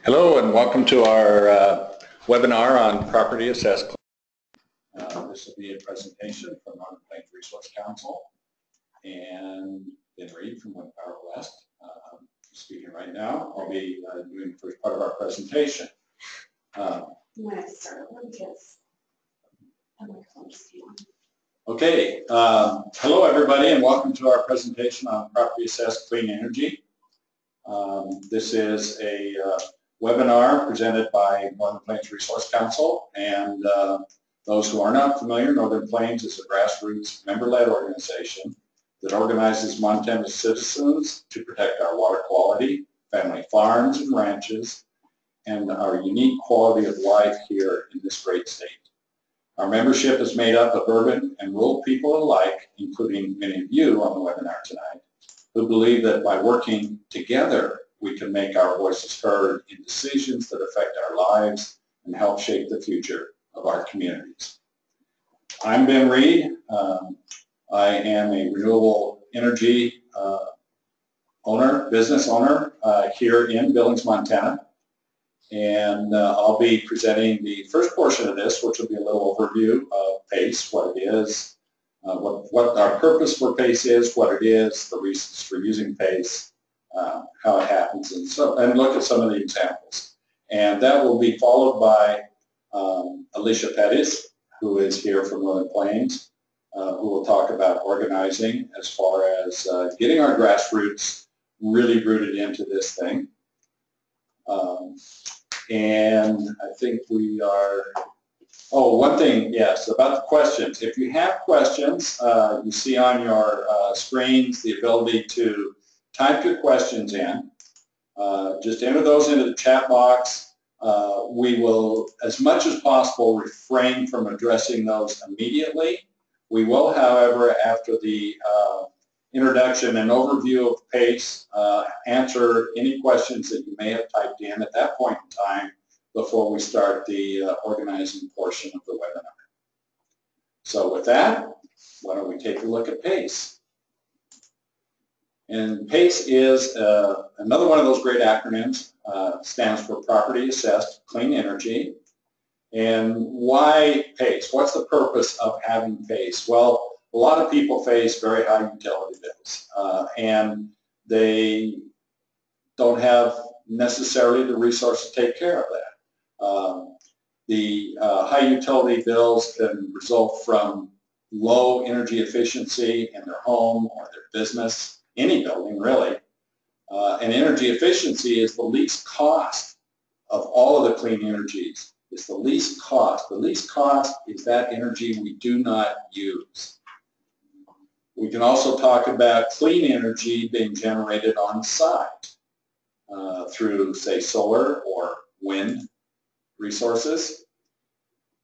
Hello and welcome to our webinar on property assessed. This will be a presentation from Northern Plains Resource Council and Ben Reed from Wind Power West. Speaking right now, I'll be doing the first part of our presentation. Okay, hello everybody and welcome to our presentation on property assessed clean energy. This is a webinar presented by Northern Plains Resource Council, and those who are not familiar, Northern Plains is a grassroots member-led organization that organizes Montana citizens to protect our water quality, family farms and ranches, and our unique quality of life here in this great state. Our membership is made up of urban and rural people alike, including many of you on the webinar tonight, who believe that by working together, we can make our voices heard in decisions that affect our lives and help shape the future of our communities. I'm Ben Reed. I am a renewable energy business owner here in Billings, Montana. And I'll be presenting the first portion of this, which will be a little overview of PACE, what it is, what our purpose for PACE is, what it is, the reasons for using PACE, how it happens, and look at some of the examples. And that will be followed by Alicia Pettis, who is here from Northern Plains, who will talk about organizing as far as getting our grassroots really rooted into this thing. And I think we are, one thing, yes, about the questions. If you have questions, you see on your screens the ability to type your questions in. Just enter those into the chat box. We will, as much as possible, refrain from addressing those immediately. We will, however, after the introduction and overview of PACE, answer any questions that you may have typed in at that point in time before we start the organizing portion of the webinar. So with that, why don't we take a look at PACE? And PACE is another one of those great acronyms. Stands for Property Assessed Clean Energy. And why PACE? What's the purpose of having PACE? Well, a lot of people face very high utility bills, and they don't have necessarily the resources to take care of that. The high utility bills can result from low energy efficiency in their home or their business, any building really. And energy efficiency is the least cost of all of the clean energies. It's the least cost. The least cost is that energy we do not use. We can also talk about clean energy being generated on site through, say, solar or wind resources.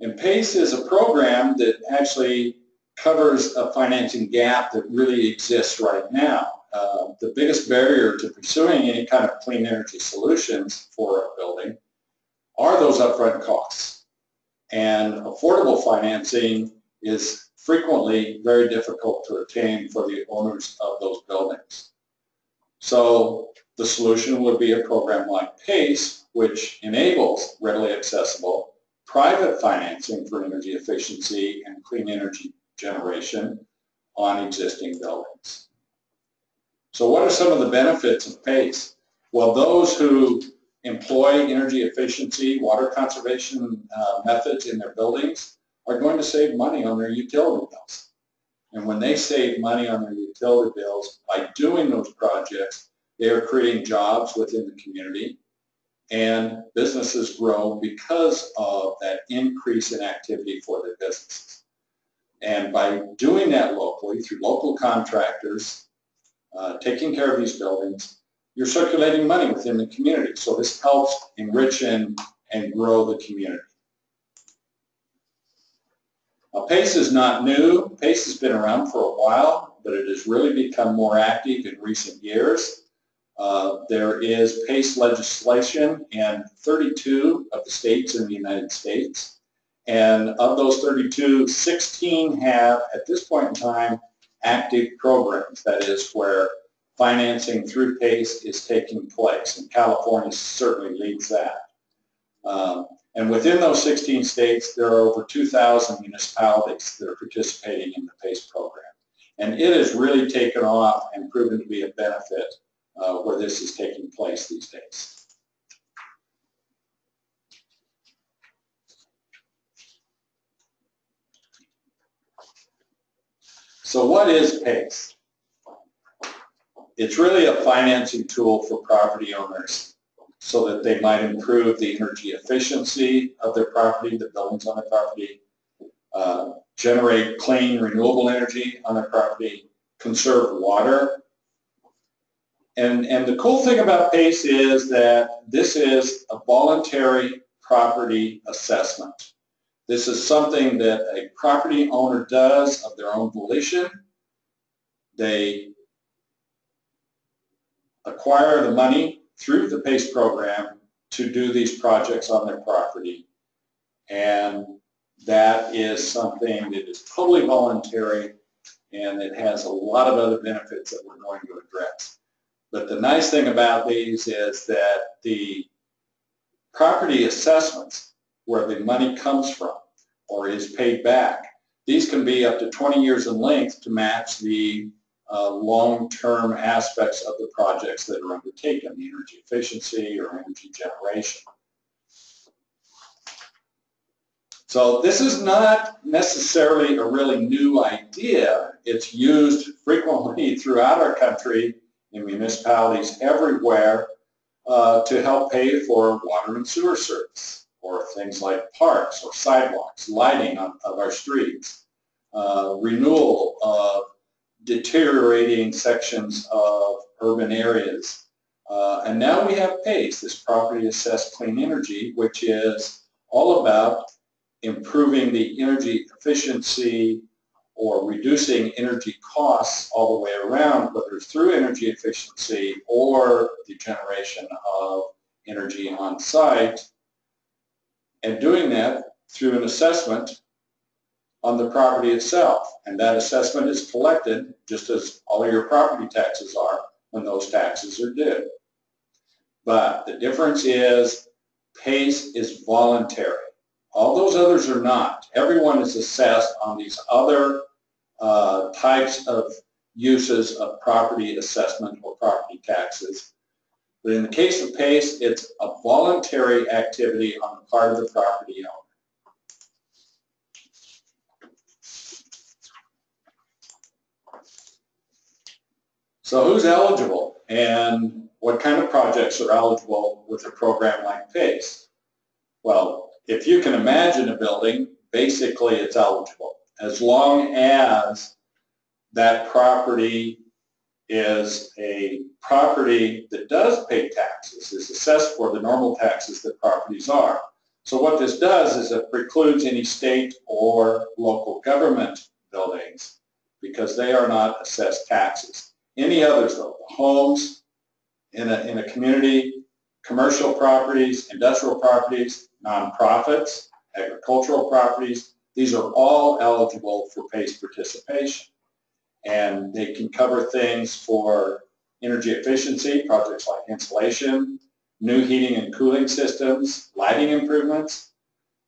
And PACE is a program that actually covers a financing gap that really exists right now. The biggest barrier to pursuing any kind of clean energy solutions for a building are those upfront costs. And affordable financing is frequently very difficult to attain for the owners of those buildings. So the solution would be a program like PACE, which enables readily accessible private financing for energy efficiency and clean energy generation on existing buildings. So what are some of the benefits of PACE? Well, those who employ energy efficiency, water conservation methods in their buildings are going to save money on their utility bills. And when they save money on their utility bills, by doing those projects, they are creating jobs within the community, and businesses grow because of that increase in activity for their businesses. And by doing that locally, through local contractors, taking care of these buildings, you're circulating money within the community. So this helps enrich and grow the community. PACE is not new. PACE has been around for a while, but it has really become more active in recent years. There is PACE legislation in 32 of the states in the United States. And of those 32, 16 have, at this point in time, active programs. That is where financing through PACE is taking place, and California certainly leads that. And within those 16 states, there are over 2,000 municipalities that are participating in the PACE program. And it has really taken off and proven to be a benefit where this is taking place these days. So what is PACE? It's really a financing tool for property owners so that they might improve the energy efficiency of their property, the buildings on their property, generate clean, renewable energy on their property, conserve water. And the cool thing about PACE is that this is a voluntary property assessment. This is something that a property owner does of their own volition. They acquire the money through the PACE program to do these projects on their property. And that is something that is totally voluntary, and it has a lot of other benefits that we're going to address. But the nice thing about these is that the property assessments, where the money comes from or is paid back, these can be up to 20 years in length to match the long-term aspects of the projects that are undertaken, the energy efficiency or energy generation. So this is not necessarily a really new idea. It's used frequently throughout our country in municipalities everywhere to help pay for water and sewer service, or things like parks or sidewalks, lighting of our streets, renewal of deteriorating sections of urban areas. And now we have PACE, this Property Assessed Clean Energy, which is all about improving the energy efficiency or reducing energy costs all the way around, whether it's through energy efficiency or the generation of energy on site, and doing that through an assessment on the property itself. And that assessment is collected just as all of your property taxes are when those taxes are due. But the difference is PACE is voluntary. All those others are not. Everyone is assessed on these other types of uses of property assessment or property taxes. But in the case of PACE, it's a voluntary activity on the part of the property owner. So who's eligible, and what kind of projects are eligible with a program like PACE? Well, if you can imagine a building, basically it's eligible, as long as that property is a property that does pay taxes, is assessed for the normal taxes that properties are. So what this does is it precludes any state or local government buildings because they are not assessed taxes. Any others though, homes in a community, commercial properties, industrial properties, nonprofits, agricultural properties, these are all eligible for PACE participation. And they can cover things for energy efficiency, projects like insulation, new heating and cooling systems, lighting improvements.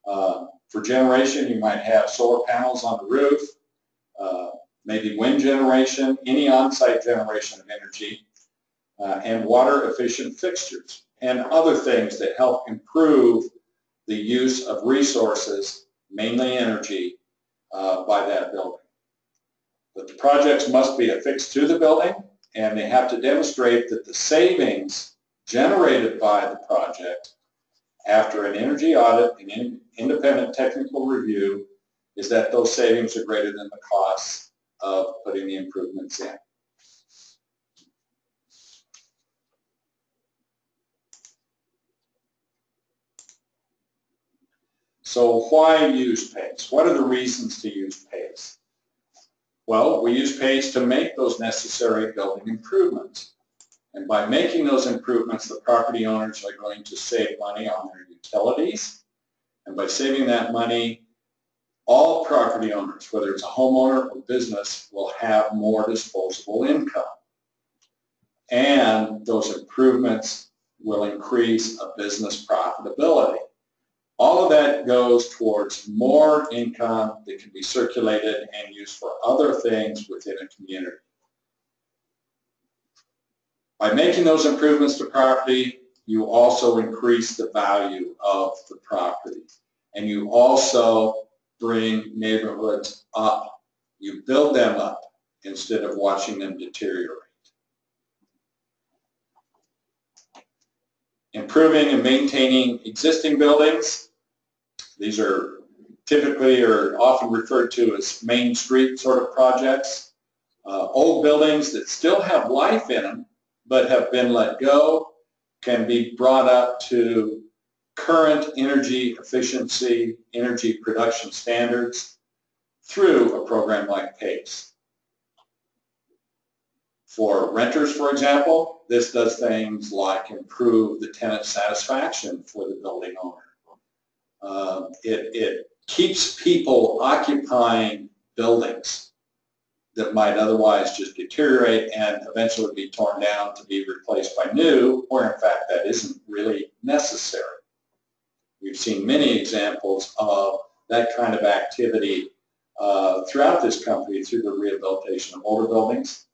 For generation, you might have solar panels on the roof, maybe wind generation, any on-site generation of energy, and water-efficient fixtures, and other things that help improve the use of resources, mainly energy, by that building. But the projects must be affixed to the building, and they have to demonstrate that the savings generated by the project after an energy audit and independent technical review is that those savings are greater than the costs of putting the improvements in. So why use PACE? What are the reasons to use PACE? Well, we use PACE to make those necessary building improvements. And by making those improvements, the property owners are going to save money on their utilities. And by saving that money, all property owners, whether it's a homeowner or business, will have more disposable income. and those improvements will increase a business profitability. All of that goes towards more income that can be circulated and used for other things within a community. By making those improvements to property, you also increase the value of the property, and you also bring neighborhoods up. You build them up instead of watching them deteriorate. Improving and maintaining existing buildings. These are typically or often referred to as Main Street sort of projects. Old buildings that still have life in them but have been let go can be brought up to current energy efficiency, energy production standards through a program like PACE. For renters, for example, this does things like improve the tenant satisfaction for the building owner. It keeps people occupying buildings that might otherwise just deteriorate and eventually be torn down to be replaced by new, where in fact that isn't really necessary. We've seen many examples of that kind of activity throughout this country through the rehabilitation of older buildings.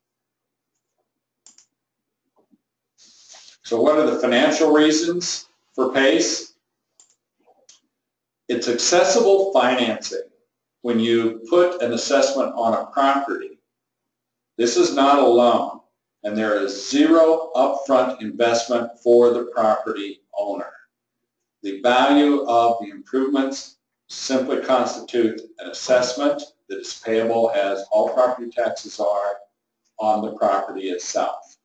So what are the financial reasons for PACE? It's accessible financing. When you put an assessment on a property, this is not a loan, and there is zero upfront investment for the property owner. The value of the improvements simply constitute an assessment that is payable, as all property taxes are, on the property itself.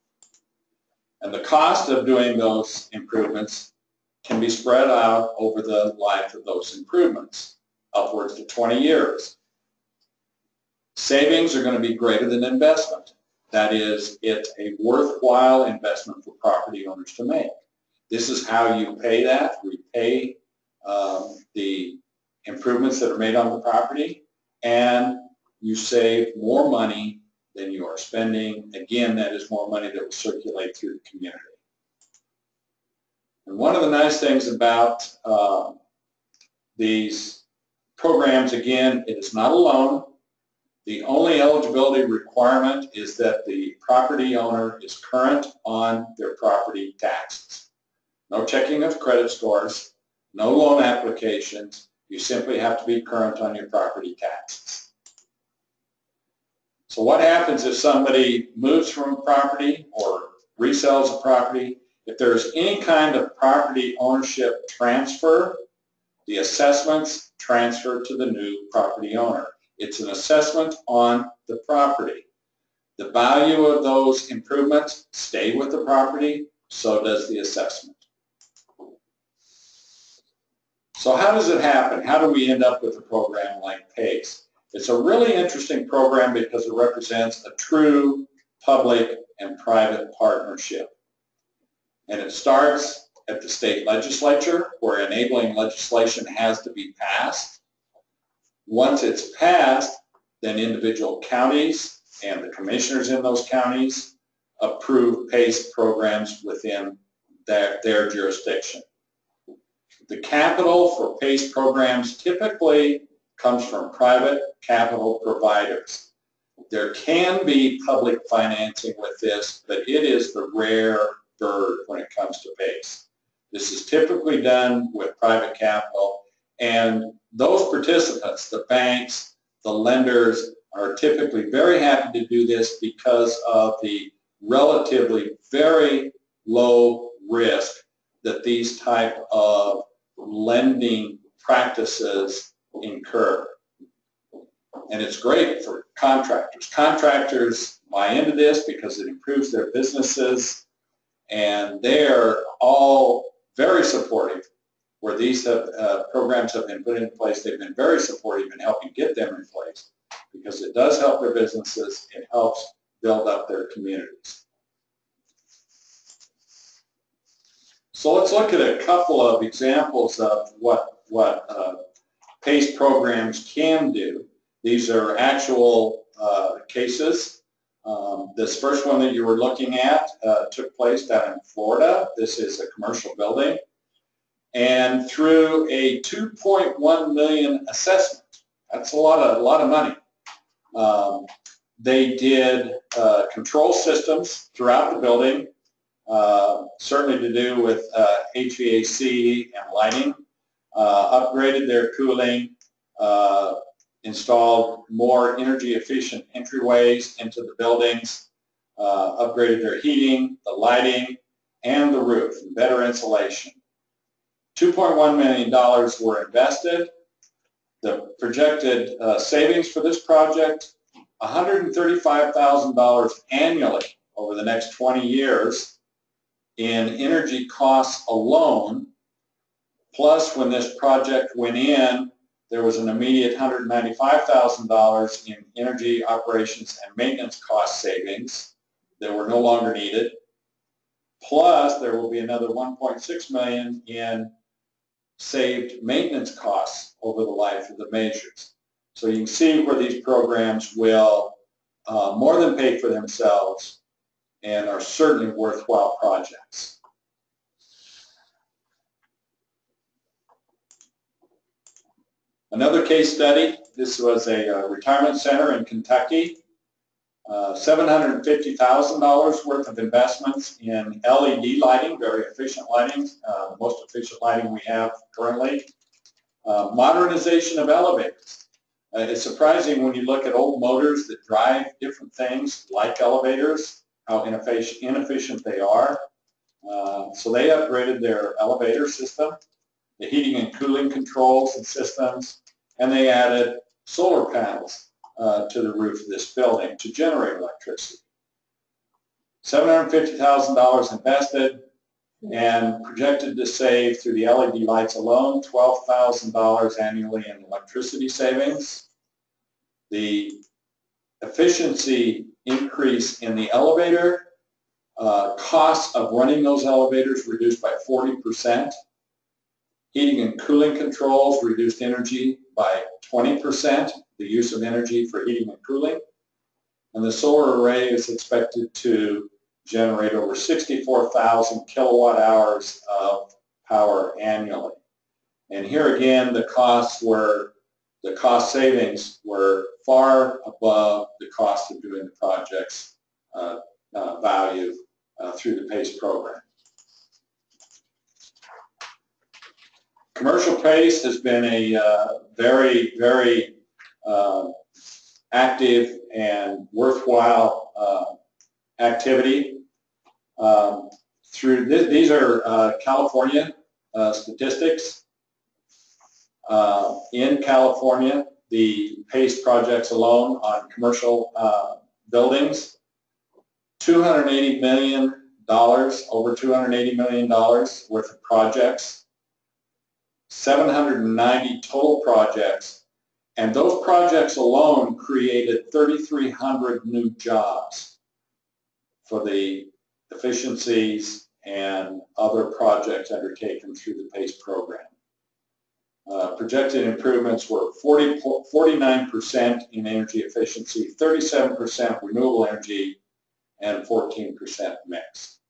And the cost of doing those improvements can be spread out over the life of those improvements, upwards to 20 years. Savings are going to be greater than investment. That is, it's a worthwhile investment for property owners to make. This is how you pay that. We pay the improvements that are made on the property, and you save more money than you are spending. Again, that is more money that will circulate through the community. And one of the nice things about these programs, again, it is not a loan. The only eligibility requirement is that the property owner is current on their property taxes. No checking of credit scores, no loan applications. You simply have to be current on your property taxes. So what happens if somebody moves from a property or resells a property? If there's any kind of property ownership transfer, the assessments transfer to the new property owner. It's an assessment on the property. The value of those improvements stay with the property, so does the assessment. So how does it happen? How do we end up with a program like PACE? It's a really interesting program because it represents a true public and private partnership. And it starts at the state legislature, where enabling legislation has to be passed. Once it's passed, then individual counties and the commissioners in those counties approve PACE programs within their jurisdiction. The capital for PACE programs typically comes from private capital providers. There can be public financing with this, but it is the rare bird when it comes to PACE. This is typically done with private capital, and those participants, the banks, the lenders, are typically very happy to do this because of the relatively very low risk that these type of lending practices incur. And it's great for contractors. Contractors buy into this because it improves their businesses, and they're all very supportive. Where these programs have been put in place, they've been very supportive in helping get them in place because it does help their businesses. It helps build up their communities. So let's look at a couple of examples of what PACE programs can do. These are actual cases This first one that you were looking at took place down in Florida. This is a commercial building. And through a $2.1 million assessment, that's a lot of money, they did control systems throughout the building, certainly to do with HVAC and lighting, upgraded their cooling, installed more energy efficient entryways into the buildings, upgraded their heating, the lighting, and the roof, better insulation. $2.1 million were invested. The projected savings for this project, $135,000 annually over the next 20 years in energy costs alone, plus when this project went in, there was an immediate $195,000 in energy operations and maintenance cost savings that were no longer needed. Plus, there will be another $1.6 million in saved maintenance costs over the life of the measures. So you can see where these programs will more than pay for themselves and are certainly worthwhile projects. Another case study, this was a retirement center in Kentucky. $750,000 worth of investments in LED lighting, very efficient lighting, the most efficient lighting we have currently. Modernization of elevators. It's surprising when you look at old motors that drive different things like elevators, how inefficient they are. So they upgraded their elevator system, the heating and cooling controls and systems, and they added solar panels to the roof of this building to generate electricity. $750,000 invested and projected to save through the LED lights alone $12,000 annually in electricity savings. The efficiency increase in the elevator, costs of running those elevators reduced by 40%. Heating and cooling controls reduced energy by 20%, the use of energy for heating and cooling. And the solar array is expected to generate over 64,000 kilowatt hours of power annually. And here again, the cost savings were far above the cost of doing the project's value through the PACE program. Commercial PACE has been a very, very active and worthwhile activity. These are California statistics. In California, the PACE projects alone on commercial buildings, $280 million, over $280 million worth of projects. 790 total projects, and those projects alone created 3,300 new jobs for the efficiencies and other projects undertaken through the PACE program. Projected improvements were 49% in energy efficiency, 37% renewable energy, and 14% mixed.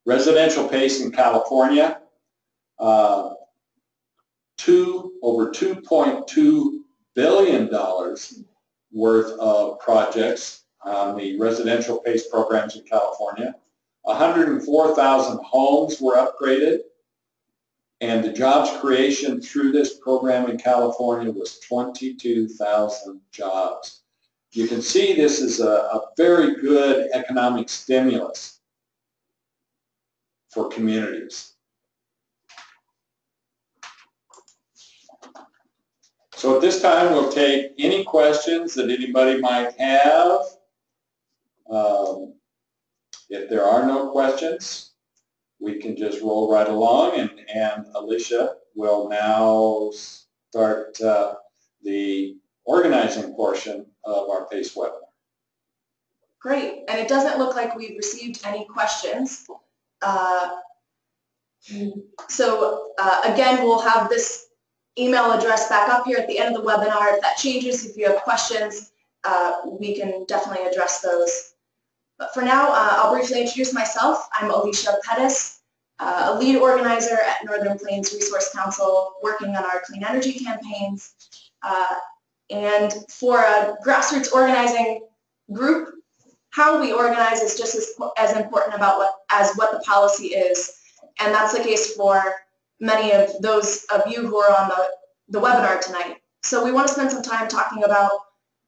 Residential PACE in California, over $2.2 billion worth of projects on the residential PACE programs in California. 104,000 homes were upgraded, and the jobs creation through this program in California was 22,000 jobs. You can see this is a very good economic stimulus for communities. So at this time, we'll take any questions that anybody might have. If there are no questions, we can just roll right along, and Alicia will now start the organizing portion of our PACE webinar. Great, and it doesn't look like we've received any questions. Again, we'll have this email address back up here at the end of the webinar. If that changes, if you have questions, we can definitely address those. But for now, I'll briefly introduce myself. I'm Alicia Pettis, a lead organizer at Northern Plains Resource Council, working on our clean energy campaigns. And for a grassroots organizing group, how we organize is just as important as what the policy is. And that's the case for many of those of you who are on the webinar tonight. So we want to spend some time talking about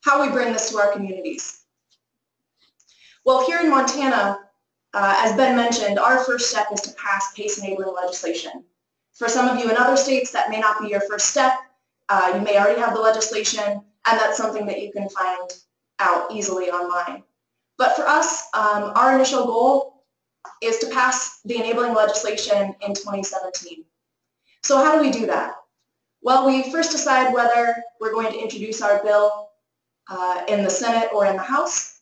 how we bring this to our communities. Well, here in Montana, as Ben mentioned, our first step is to pass PACE enabling legislation. For some of you in other states, that may not be your first step. You may already have the legislation, and that's something that you can find out easily online. But for us, our initial goal is to pass the enabling legislation in 2017. So how do we do that? Well, we first decide whether we're going to introduce our bill in the Senate or in the House,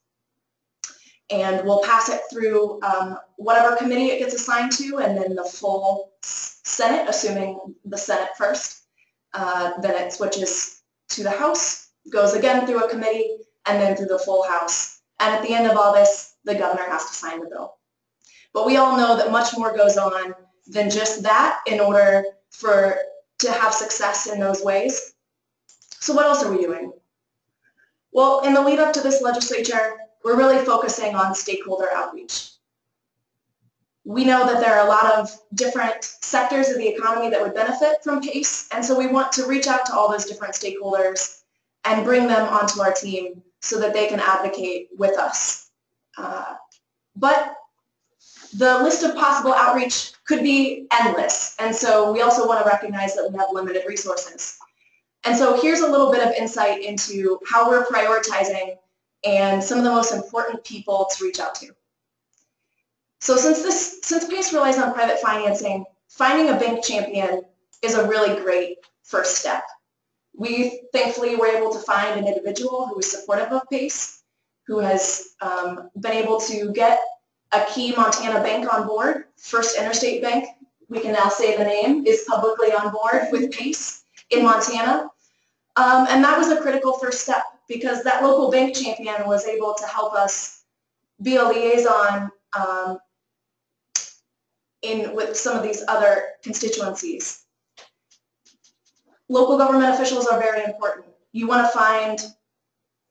and we'll pass it through whatever committee it gets assigned to, and then the full Senate, assuming the Senate first. Then it switches to the House, goes again through a committee, and then through the full House. And at the end of all this, the governor has to sign the bill. But we all know that much more goes on than just that in order to have success in those ways. So what else are we doing? Well, in the lead up to this legislature, we're really focusing on stakeholder outreach. We know that there are a lot of different sectors of the economy that would benefit from PACE, and so we want to reach out to all those different stakeholders and bring them onto our team so that they can advocate with us. But the list of possible outreach could be endless, and so we also want to recognize that we have limited resources. And so here's a little bit of insight into how we're prioritizing and some of the most important people to reach out to. So since PACE relies on private financing, finding a bank champion is a really great first step. We thankfully were able to find an individual who is supportive of PACE, who has been able to get a key Montana bank on board. First Interstate Bank, we can now say the name, is publicly on board with PACE in Montana. And that was a critical first step because that local bank champion was able to help us be a liaison with some of these other constituencies. Local government officials are very important. You want to find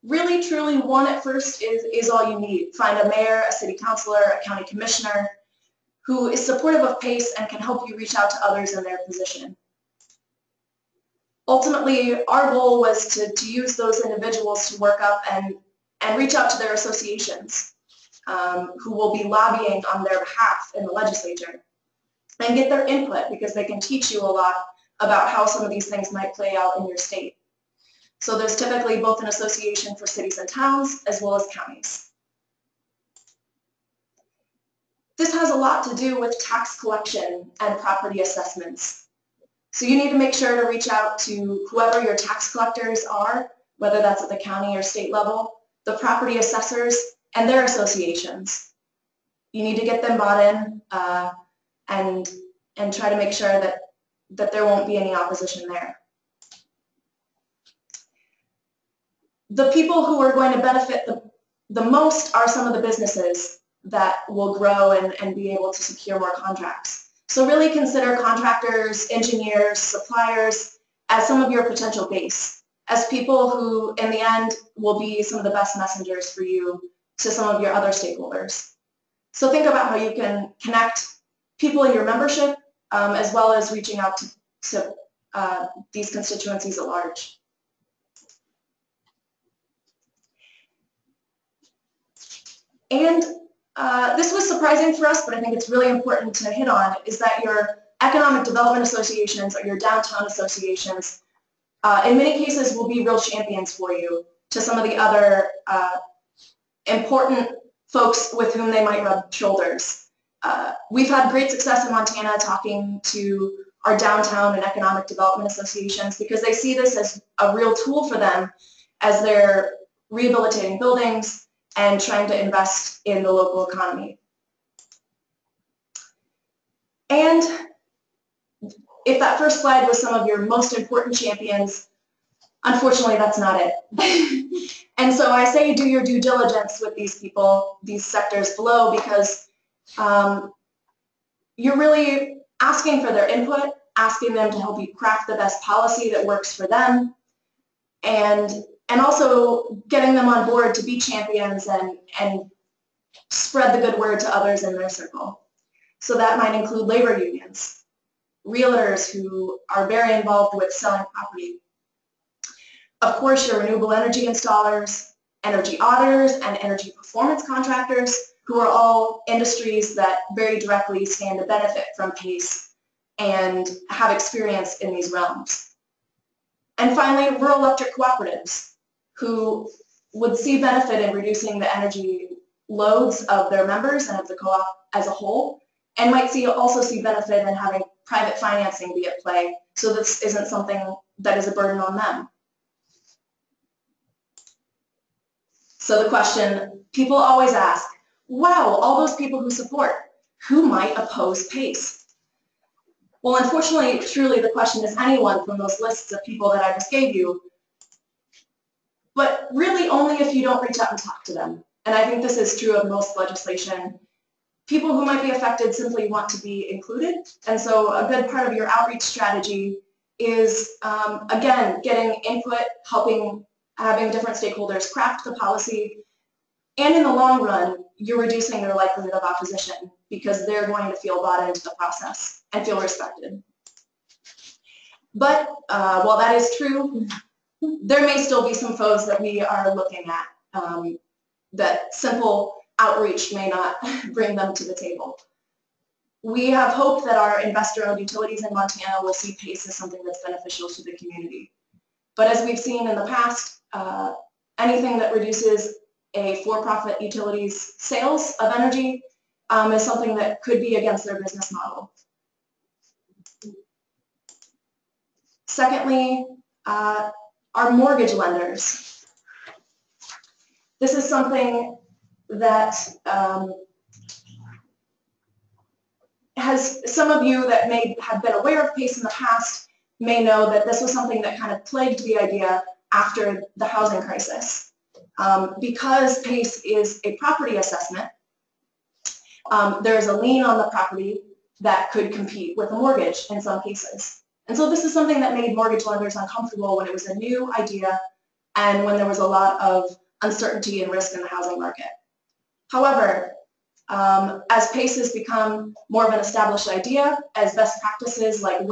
really, truly one at first is all you need. Find a mayor, a city councilor, a county commissioner who is supportive of PACE and can help you reach out to others in their position. Ultimately, our goal was to use those individuals to work up and reach out to their associations who will be lobbying on their behalf in the legislature and get their input because they can teach you a lot about how some of these things might play out in your state. So there's typically both an association for cities and towns as well as counties. This has a lot to do with tax collection and property assessments. So you need to make sure to reach out to whoever your tax collectors are, whether that's at the county or state level, the property assessors, and their associations. You need to get them bought in and try to make sure that there won't be any opposition there. The people who are going to benefit the most are some of the businesses that will grow and be able to secure more contracts. So really consider contractors, engineers, suppliers as some of your potential base, as people who in the end will be some of the best messengers for you to some of your other stakeholders. So think about how you can connect people in your membership as well as reaching out to these constituencies at large. And this was surprising for us, but I think it's really important to hit on, is that your economic development associations or your downtown associations, in many cases, will be real champions for you to some of the other important folks with whom they might rub shoulders. We've had great success in Montana talking to our downtown and economic development associations because they see this as a real tool for them as they're rehabilitating buildings and trying to invest in the local economy. And if that first slide was some of your most important champions, unfortunately that's not it. And so I say do your due diligence with these people, these sectors below, because you're really asking for their input, asking them to help you craft the best policy that works for them, and also getting them on board to be champions and spread the good word to others in their circle. So that might include labor unions, realtors who are very involved with selling property. Of course, your renewable energy installers, energy auditors, and energy performance contractors, who are all industries that very directly stand to benefit from PACE and have experience in these realms. And finally, rural electric cooperatives, who would see benefit in reducing the energy loads of their members and of the co-op as a whole, and might also see benefit in having private financing be at play, so this isn't something that is a burden on them. So the question people always ask, wow, all those people who support, who might oppose PACE? Well, unfortunately, truly the question is anyone from those lists of people that I just gave you, but really only if you don't reach out and talk to them. And I think this is true of most legislation. People who might be affected simply want to be included, and so a good part of your outreach strategy is, again, getting input, having different stakeholders craft the policy, and in the long run, you're reducing their likelihood of opposition because they're going to feel bought into the process and feel respected. But while that is true, there may still be some foes that we are looking at that simple outreach may not bring them to the table. We have hope that our investor-owned utilities in Montana will see PACE as something that's beneficial to the community. But as we've seen in the past, anything that reduces a for-profit utility's sales of energy is something that could be against their business model. Secondly, our mortgage lenders. This is something that some of you that may have been aware of PACE in the past may know that this was something that kind of plagued the idea after the housing crisis. Because PACE is a property assessment, there's a lien on the property that could compete with a mortgage in some cases. And so this is something that made mortgage lenders uncomfortable when it was a new idea and when there was a lot of uncertainty and risk in the housing market. However, as PACE has become more of an established idea, as best practices like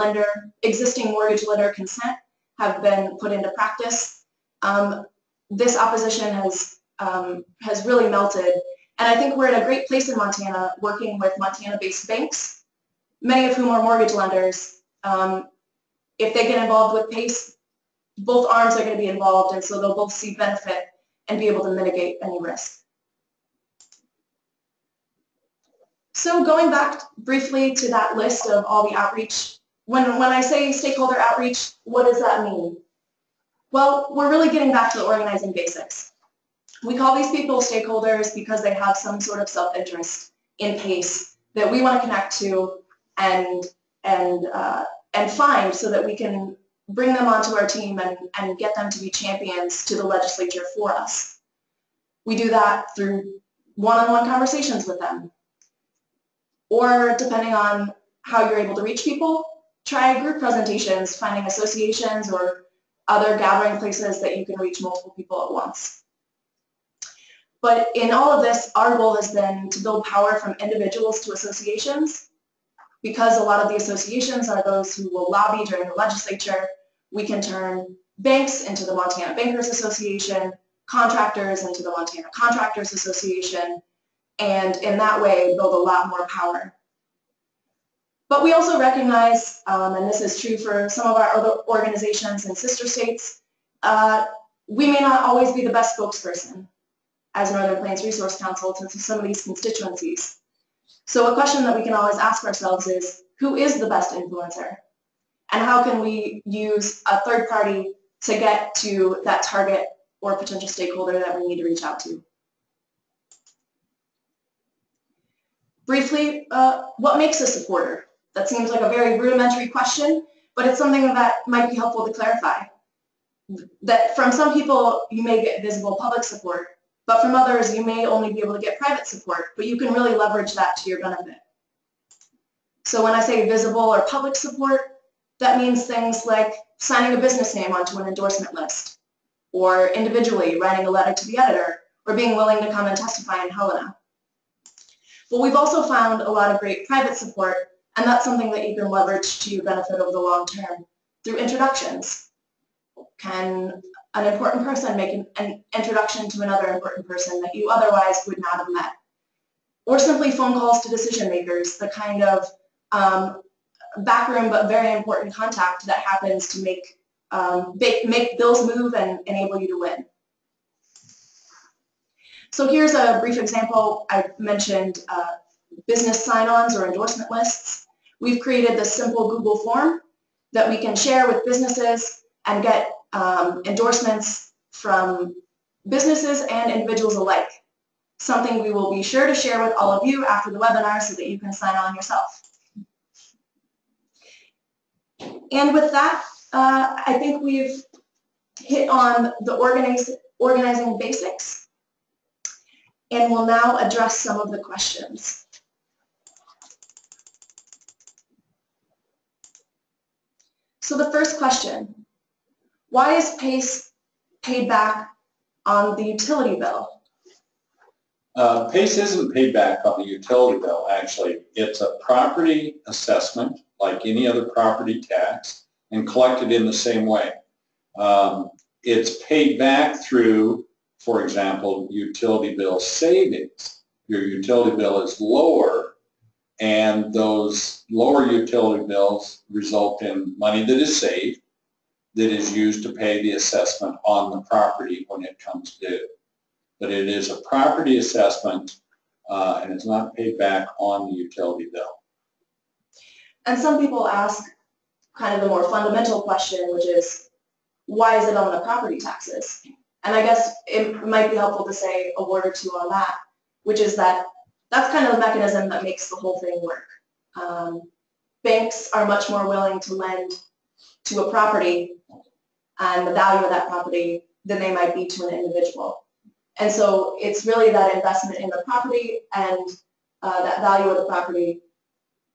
existing mortgage lender consent have been put into practice, this opposition has really melted. And I think we're in a great place in Montana working with Montana-based banks, many of whom are mortgage lenders. If they get involved with PACE, both arms are going to be involved, and so they'll both see benefit and be able to mitigate any risk. So going back briefly to that list of all the outreach, when I say stakeholder outreach, what does that mean? Well, we're really getting back to the organizing basics. We call these people stakeholders because they have some sort of self-interest in PACE that we want to connect to and find so that we can bring them onto our team and get them to be champions to the legislature for us. We do that through one-on-one conversations with them. Or depending on how you're able to reach people, try group presentations, finding associations or other gathering places that you can reach multiple people at once. But in all of this, our goal has been to build power from individuals to associations. Because a lot of the associations are those who will lobby during the legislature, we can turn banks into the Montana Bankers Association, contractors into the Montana Contractors Association, and in that way build a lot more power. But we also recognize, and this is true for some of our other organizations and sister states, we may not always be the best spokesperson as Northern Plains Resource Council to some of these constituencies. So a question that we can always ask ourselves is, who is the best influencer? And how can we use a third party to get to that target or potential stakeholder that we need to reach out to? Briefly, what makes a supporter? That seems like a very rudimentary question, but it's something that might be helpful to clarify. That from some people, you may get visible public support, but from others, you may only be able to get private support, but you can really leverage that to your benefit. So when I say visible or public support, that means things like signing a business name onto an endorsement list, or individually writing a letter to the editor, or being willing to come and testify in Helena. But we've also found a lot of great private support, and that's something that you can leverage to your benefit over the long term through introductions. Can an important person make an introduction to another important person that you otherwise would not have met? Or simply phone calls to decision makers, the kind of backroom but very important contact that happens to make bills move and enable you to win. So here's a brief example. I mentioned business sign-ons or endorsement lists. We've created this simple Google form that we can share with businesses and get endorsements from businesses and individuals alike. Something we will be sure to share with all of you after the webinar so that you can sign on yourself. And with that, I think we've hit on the organizing basics, and we'll now address some of the questions. So the first question, why is PACE paid back on the utility bill? PACE isn't paid back on the utility bill, actually. It's a property assessment, like any other property tax, and collected in the same way. It's paid back through, for example, utility bill savings. Your utility bill is lower, and those lower utility bills result in money that is saved, that is used to pay the assessment on the property when it comes due. But it is a property assessment, and it's not paid back on the utility bill. And some people ask kind of the more fundamental question, which is, why is it on the property taxes? And I guess it might be helpful to say a word or two on that, which is that that's kind of the mechanism that makes the whole thing work. Banks are much more willing to lend to a property and the value of that property than they might be to an individual. And so it's really that investment in the property and that value of the property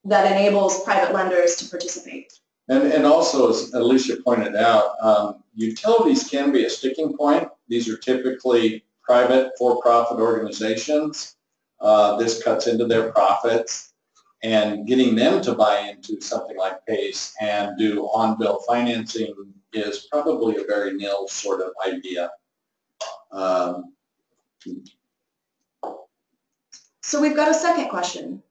that enables private lenders to participate. And also, as Alicia pointed out, utilities can be a sticking point. These are typically private for-profit organizations. This cuts into their profits, and getting them to buy into something like PACE and do on-bill financing is probably a very nil sort of idea. So we've got a second question.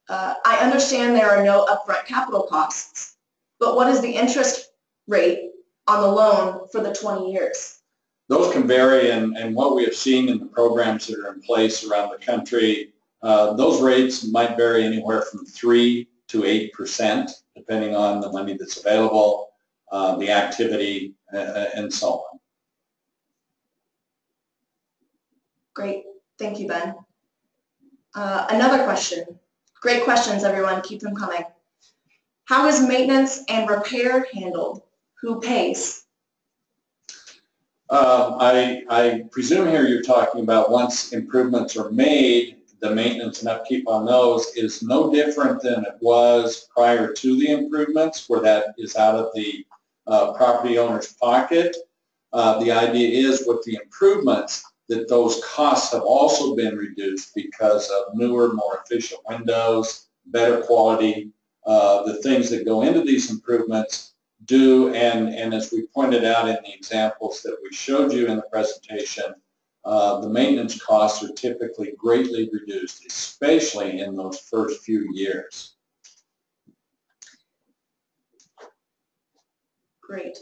I understand there are no upfront capital costs, but what is the interest rate on the loan for the 20 years? Those can vary, and what we have seen in the programs that are in place around the country, those rates might vary anywhere from 3 to 8%, depending on the money that's available, the activity, and so on. Great. Thank you, Ben. Another question. Great questions, everyone. Keep them coming. How is maintenance and repair handled? Who pays? I presume here you're talking about once improvements are made, the maintenance and upkeep on those is no different than it was prior to the improvements, where that is out of the property owner's pocket. The idea is with the improvements that those costs have also been reduced because of newer, more efficient windows, better quality. The things that go into these improvements do, and as we pointed out in the examples that we showed you in the presentation, the maintenance costs are typically greatly reduced, especially in those first few years. Great.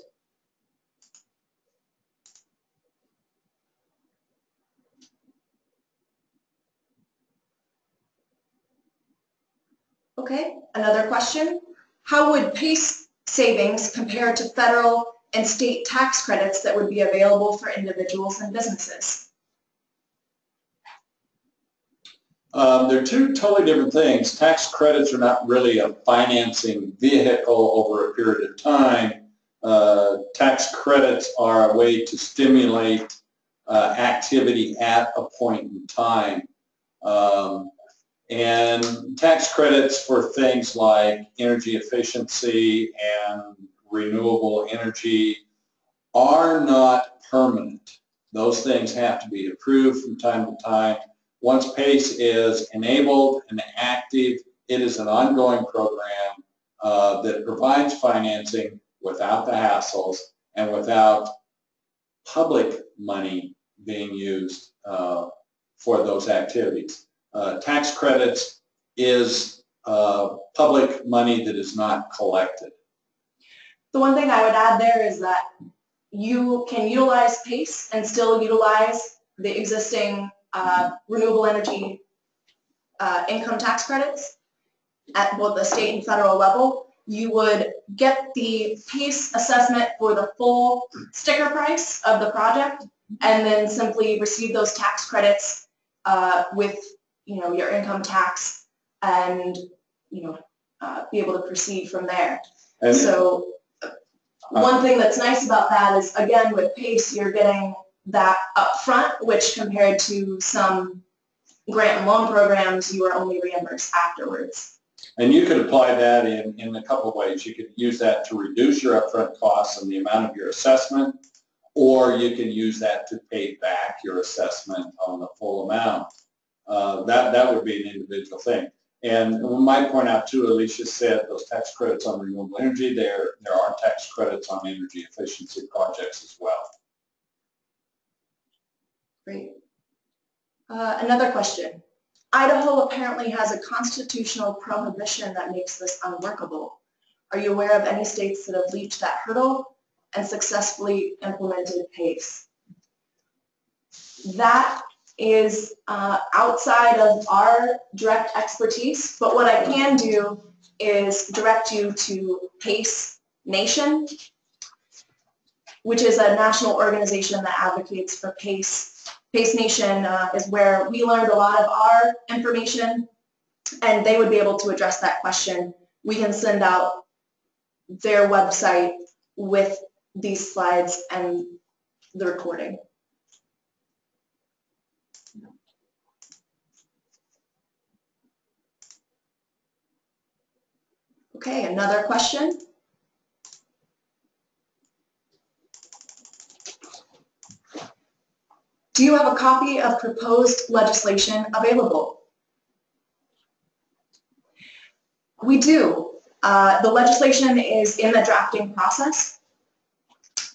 Okay, another question. How would PACE savings compare to federal and state tax credits that would be available for individuals and businesses? They're two totally different things. Tax credits are not really a financing vehicle over a period of time. Tax credits are a way to stimulate activity at a point in time. And tax credits for things like energy efficiency and renewable energy are not permanent. Those things have to be approved from time to time. Once PACE is enabled and active, it is an ongoing program that provides financing without the hassles and without public money being used for those activities. Tax credits is public money that is not collected. The one thing I would add there is that you can utilize PACE and still utilize the existing renewable energy income tax credits at both the state and federal level. You would get the PACE assessment for the full sticker price of the project and then simply receive those tax credits with your income tax and be able to proceed from there. And so one thing that's nice about that is, again, with PACE, you're getting that up front, which compared to some grant and loan programs, you are only reimbursed afterwards. And you could apply that in a couple of ways. You could use that to reduce your upfront costs and the amount of your assessment, or you can use that to pay back your assessment on the full amount. That would be an individual thing. And we might point out too, Alicia said those tax credits on renewable energy, there are tax credits on energy efficiency projects as well. Great. Another question. Idaho apparently has a constitutional prohibition that makes this unworkable. Are you aware of any states that have reached that hurdle and successfully implemented PACE? That is outside of our direct expertise, but what I can do is direct you to PACE Nation, which is a national organization that advocates for PACE. PACE Nation is where we learned a lot of our information, and they would be able to address that question. We can send out their website with these slides and the recording. Okay, another question. Do you have a copy of proposed legislation available? We do. The legislation is in the drafting process.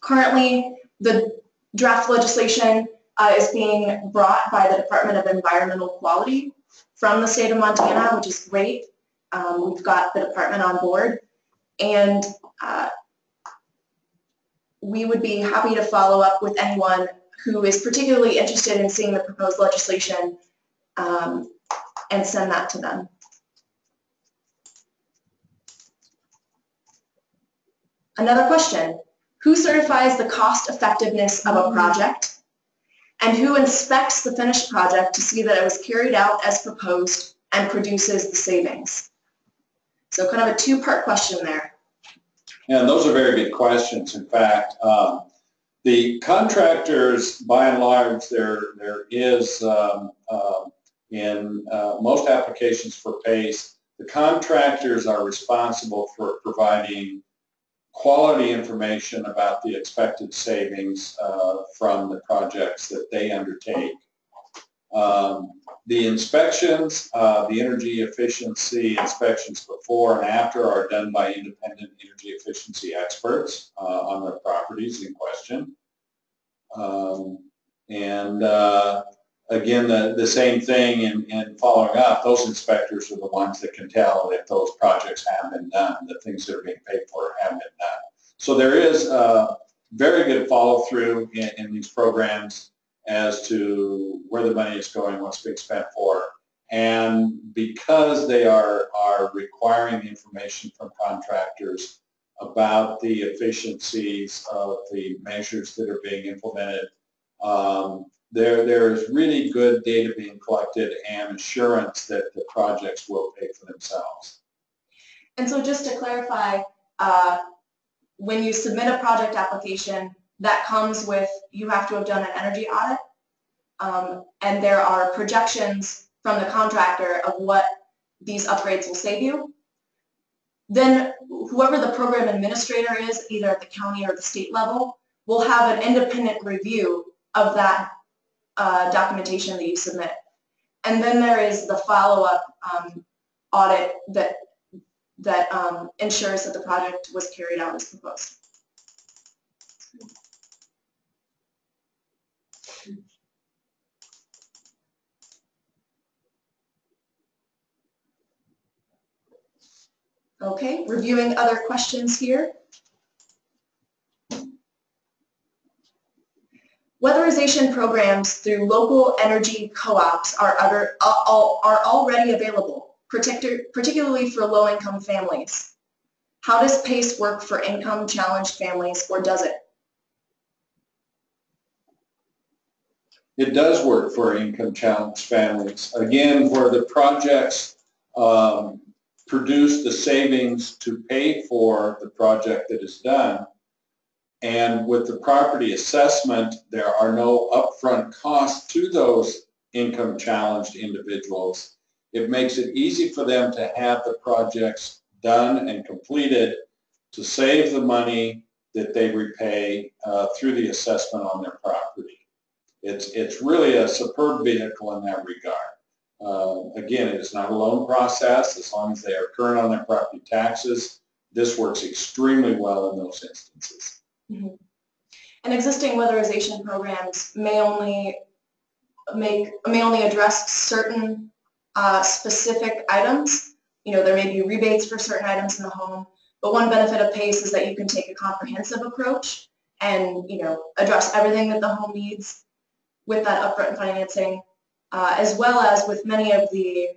Currently, the draft legislation is being brought by the Department of Environmental Quality from the state of Montana, which is great. We've got the department on board, and we would be happy to follow up with anyone who is particularly interested in seeing the proposed legislation and send that to them. Another question. Who certifies the cost effectiveness of a project, and who inspects the finished project to see that it was carried out as proposed and produces the savings? So kind of a two-part question there. Yeah, those are very good questions. In fact, the contractors, by and large, there is, in most applications for PACE, the contractors are responsible for providing quality information about the expected savings from the projects that they undertake. The inspections, the energy efficiency inspections before and after are done by independent energy efficiency experts on the properties in question. Again, the same thing in following up, those inspectors are the ones that can tell if those projects have been done, the things that are being paid for have been done. So there is very good follow-through in these programs as to where the money is going, what's being spent for. And because they are requiring the information from contractors about the efficiencies of the measures that are being implemented, There's really good data being collected and assurance that the projects will pay for themselves. And so just to clarify, when you submit a project application, that comes with, you have to have done an energy audit, and there are projections from the contractor of what these upgrades will save you. Then whoever the program administrator is, either at the county or the state level, will have an independent review of that documentation that you submit. And then there is the follow-up audit that ensures that the project was carried out as proposed. Okay, reviewing other questions here. Weatherization programs through local energy co-ops are already available, particularly for low-income families. How does PACE work for income-challenged families, or does it? It does work for income-challenged families. Again, where the projects produce the savings to pay for the project that is done, and with the property assessment, there are no upfront costs to those income-challenged individuals. It makes it easy for them to have the projects done and completed to save the money that they repay through the assessment on their property. It's really a superb vehicle in that regard. Again, it is not a loan process. As long as they are current on their property taxes, this works extremely well in those instances. Mm-hmm. And existing weatherization programs may only address certain specific items. You know, there may be rebates for certain items in the home, but one benefit of PACE is that you can take a comprehensive approach and, you know, address everything that the home needs with that upfront financing, as well as with many of the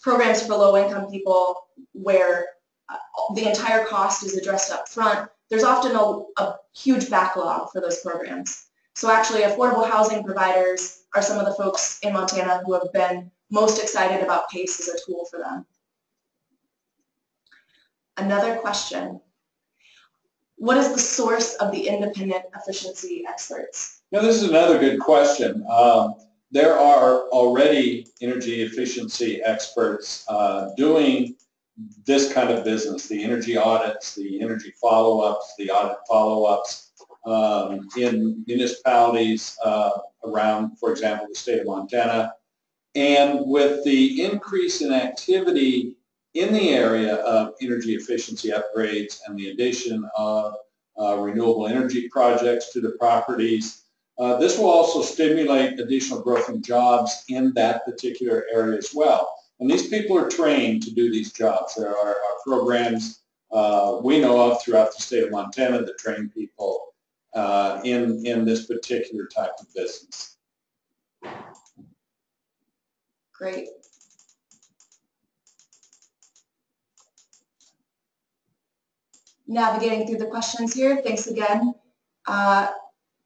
programs for low-income people where the entire cost is addressed up front. There's often a huge backlog for those programs. So actually, affordable housing providers are some of the folks in Montana who have been most excited about PACE as a tool for them. Another question. What is the source of the independent efficiency experts? Now, this is another good question. There are already energy efficiency experts doing this kind of business, the energy audits, the energy follow-ups, the audit follow-ups in municipalities around, for example, the state of Montana. And with the increase in activity in the area of energy efficiency upgrades and the addition of renewable energy projects to the properties, this will also stimulate additional growth in jobs in that particular area as well. And these people are trained to do these jobs. There are programs we know of throughout the state of Montana that train people in this particular type of business. Great. Navigating through the questions here. Thanks again.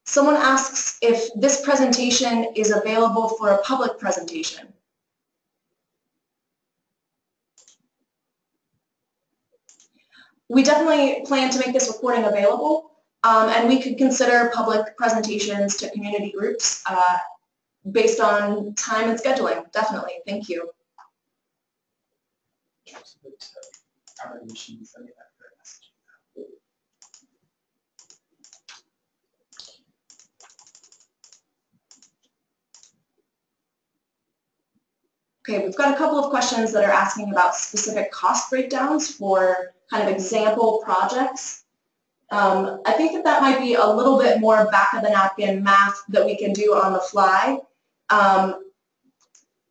Someone asks if this presentation is available for a public presentation. We definitely plan to make this recording available, and we could consider public presentations to community groups based on time and scheduling. Definitely. Thank you. Okay, we've got a couple of questions that are asking about specific cost breakdowns for kind of example projects. I think that might be a little bit more back-of-the-napkin math that we can do on the fly.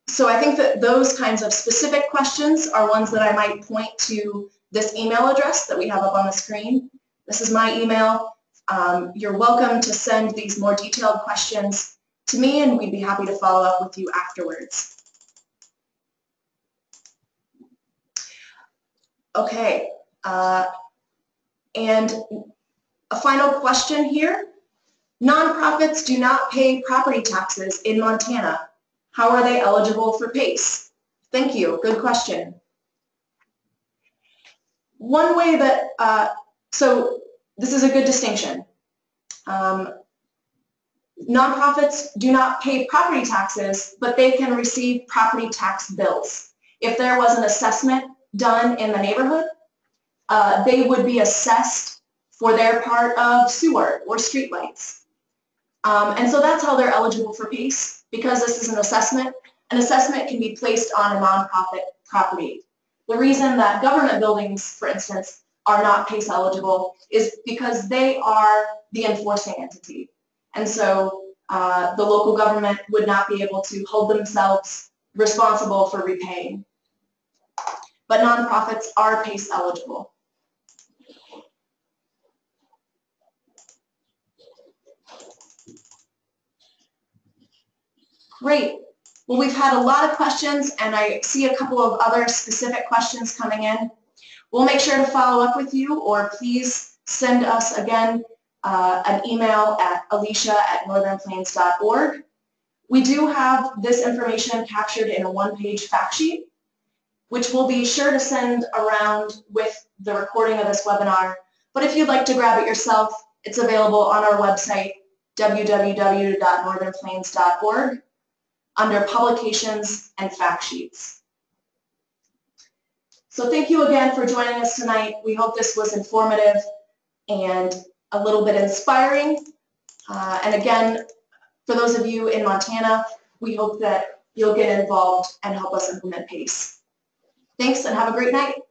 So I think that those kinds of specific questions are ones that I might point to this email address that we have up on the screen. This is my email. You're welcome to send these more detailed questions to me, and we'd be happy to follow up with you afterwards. Okay, and a final question here. Nonprofits do not pay property taxes in Montana. How are they eligible for PACE? Thank you. Good question. One way that, so this is a good distinction. Nonprofits do not pay property taxes, but they can receive property tax bills. If there was an assessment done in the neighborhood, they would be assessed for their part of sewer or streetlights. And so that's how they're eligible for PACE. Because this is an assessment can be placed on a nonprofit property. The reason that government buildings, for instance, are not PACE eligible is because they are the enforcing entity. And so the local government would not be able to hold themselves responsible for repaying. But nonprofits are PACE eligible. Great. Well, we've had a lot of questions, and I see a couple of other specific questions coming in. We'll make sure to follow up with you, or please send us again an email at alicia@northernplains.org. We do have this information captured in a one-page fact sheet, which we'll be sure to send around with the recording of this webinar. But if you'd like to grab it yourself, it's available on our website, www.northernplains.org, under publications and fact sheets. So thank you again for joining us tonight. We hope this was informative and a little bit inspiring. And again, for those of you in Montana, we hope that you'll get involved and help us implement PACE. Thanks and have a great night.